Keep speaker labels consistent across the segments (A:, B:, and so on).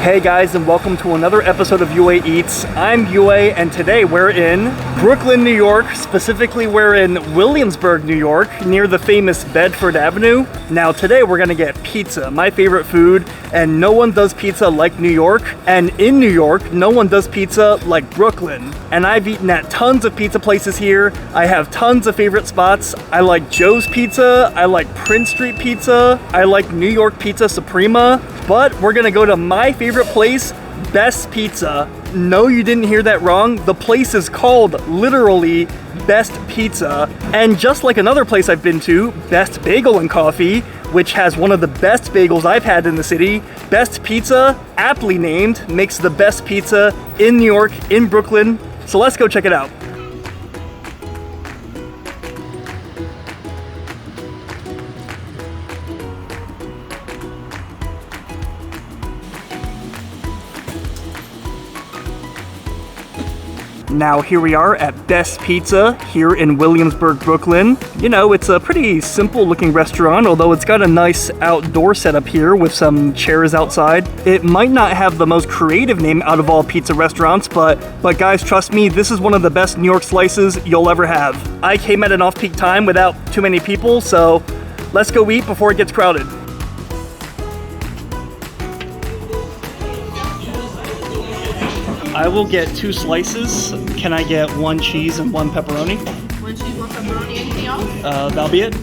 A: Hey guys, and welcome to another episode of UA Eats. I'm UA, and today we're in Brooklyn, New York. Specifically, we're in Williamsburg, New York, near the famous Bedford Avenue. Now today we're gonna get pizza, my favorite food, and no one does pizza like New York. And in New York, no one does pizza like Brooklyn. And I've eaten at tons of pizza places here. I have tons of favorite spots. I like Joe's Pizza, I like Prince Street Pizza, I like New York Pizza Suprema, but we're gonna go to my favorite place, Best Pizza. No, you didn't hear that wrong. The place is called literally Best Pizza. And just like another place I've been to, Best Bagel and Coffee, which has one of the best bagels I've had in the city, Best Pizza, aptly named, makes the best pizza in New York, in Brooklyn. So let's go check it out. Now here we are at Best Pizza here in Williamsburg, Brooklyn. You know, it's a pretty simple looking restaurant, although it's got a nice outdoor setup here with some chairs outside. It might not have the most creative name out of all pizza restaurants, but guys, trust me, this is one of the best New York slices you'll ever have. I came at an off-peak time without too many people, so let's go eat before it gets crowded. I will get 2 slices. Can I get 1 cheese and 1 pepperoni?
B: 1 cheese, 1 pepperoni, anything else?
A: That'll be it.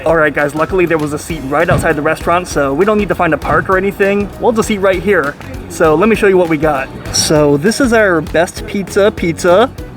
A: Alright guys, luckily there was a seat right outside the restaurant, so we don't need to find a park or anything. We'll just eat right here. So let me show you what we got. So this is our Best Pizza.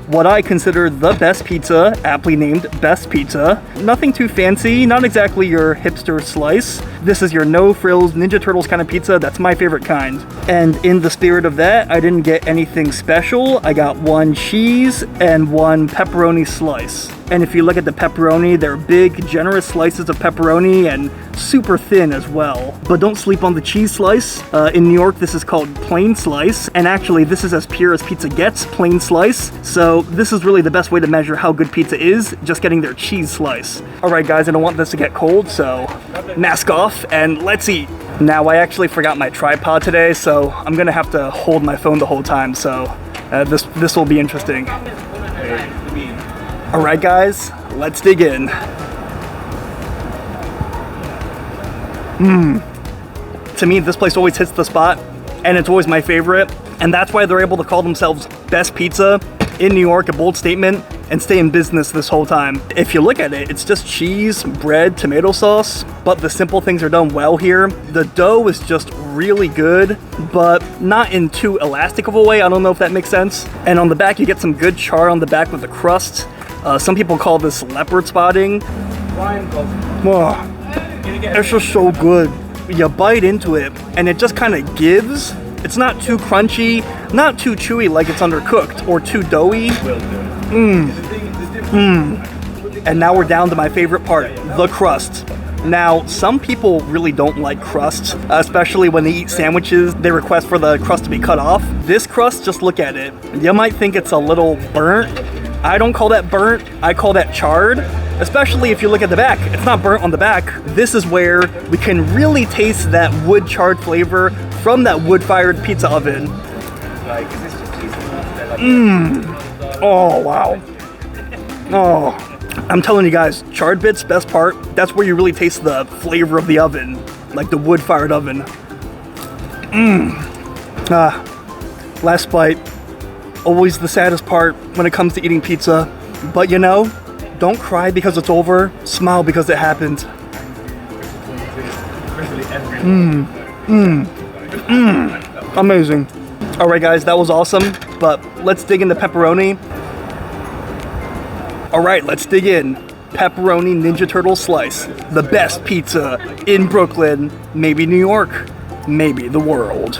A: What I consider the best pizza, aptly named Best Pizza. Nothing too fancy, not exactly your hipster slice. This is your no frills Ninja Turtles kind of pizza. That's my favorite kind. And in the spirit of that, I didn't get anything special. I got 1 cheese and 1 pepperoni slice. And if you look at the pepperoni, they're big, generous slices of pepperoni and super thin as well. But don't sleep on the cheese slice. In New York, this is called plain slice. And actually, this is as pure as pizza gets, plain slice. So this is really the best way to measure how good pizza is, just getting their cheese slice. All right, guys, I don't want this to get cold, so mask off and let's eat. Now, I actually forgot my tripod today, so I'm gonna have to hold my phone the whole time, so this will be interesting. All right, guys, let's dig in. To me, this place always hits the spot, and it's always my favorite, and that's why they're able to call themselves Best Pizza in New York, a bold statement, and stay in business this whole time. If you look at it, it's just cheese, bread, tomato sauce, but the simple things are done well here. The dough is just really good, but not in too elastic of a way. I don't know if that makes sense. And on the back, you get some good char on the back with the crust. Some people call this leopard spotting. Oh, it's just so good. You bite into it, and it just kind of gives. It's not too crunchy, not too chewy like it's undercooked, or too doughy. And now we're down to my favorite part, the crust. Now, some people really don't like crust, especially when they eat sandwiches. They request for the crust to be cut off. This crust, just look at it. You might think it's a little burnt. I don't call that burnt, I call that charred. Especially if you look at the back, it's not burnt on the back. This is where we can really taste that wood charred flavor from that wood-fired pizza oven. Oh, wow. Oh, I'm telling you guys, charred bits, best part. That's where you really taste the flavor of the oven, like the wood-fired oven. Last bite. Always the saddest part when it comes to eating pizza. But you know, don't cry because it's over, smile because it happened. Amazing. All right, guys, that was awesome, but let's dig into pepperoni. All right, let's dig in. pepperoni Ninja Turtle slice. The best pizza in Brooklyn, maybe New York, maybe the world.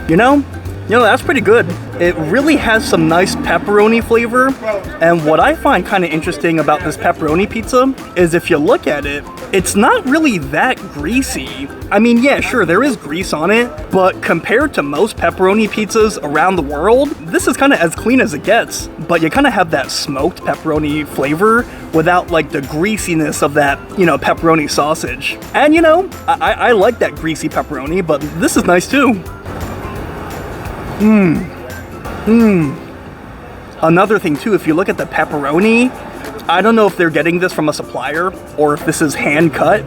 A: You know, that's pretty good. It really has some nice pepperoni flavor. And what I find kind of interesting about this pepperoni pizza is if you look at it, it's not really that greasy. I mean, yeah, sure, there is grease on it, but compared to most pepperoni pizzas around the world, this is kind of as clean as it gets. But you kind of have that smoked pepperoni flavor without like the greasiness of that, pepperoni sausage. And I like that greasy pepperoni, but this is nice too. Another thing too, if you look at the pepperoni, I don't know if they're getting this from a supplier or if this is hand cut,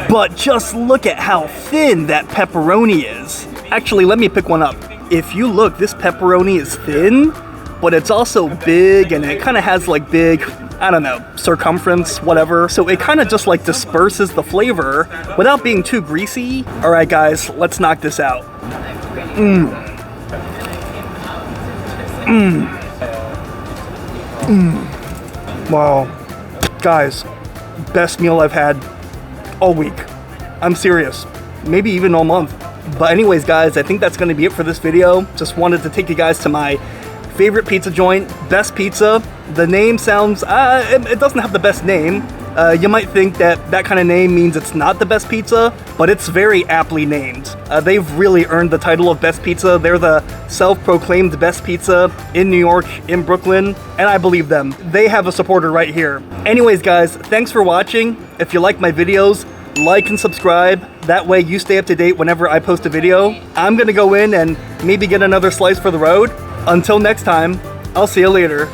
A: but just look at how thin that pepperoni is. Actually, let me pick one up. If you look, this pepperoni is thin, but it's also big and it kind of has like big, I don't know, circumference, whatever. So it kind of just like disperses the flavor without being too greasy. All right, guys, let's knock this out. Wow. Guys, best meal I've had all week. I'm serious. Maybe even all month. But anyways, guys, I think that's going to be it for this video. Just wanted to take you guys to my favorite pizza joint, Best Pizza. The name sounds, it doesn't have the best name. You might think that kind of name means it's not the best pizza, but it's very aptly named. They've really earned the title of Best Pizza. They're the self-proclaimed best pizza in New York, in Brooklyn, and I believe them. They have a supporter right here. Anyways, guys, thanks for watching. If you like my videos, like and subscribe. That way you stay up to date whenever I post a video. I'm gonna go in and maybe get another slice for the road. Until next time, I'll see you later.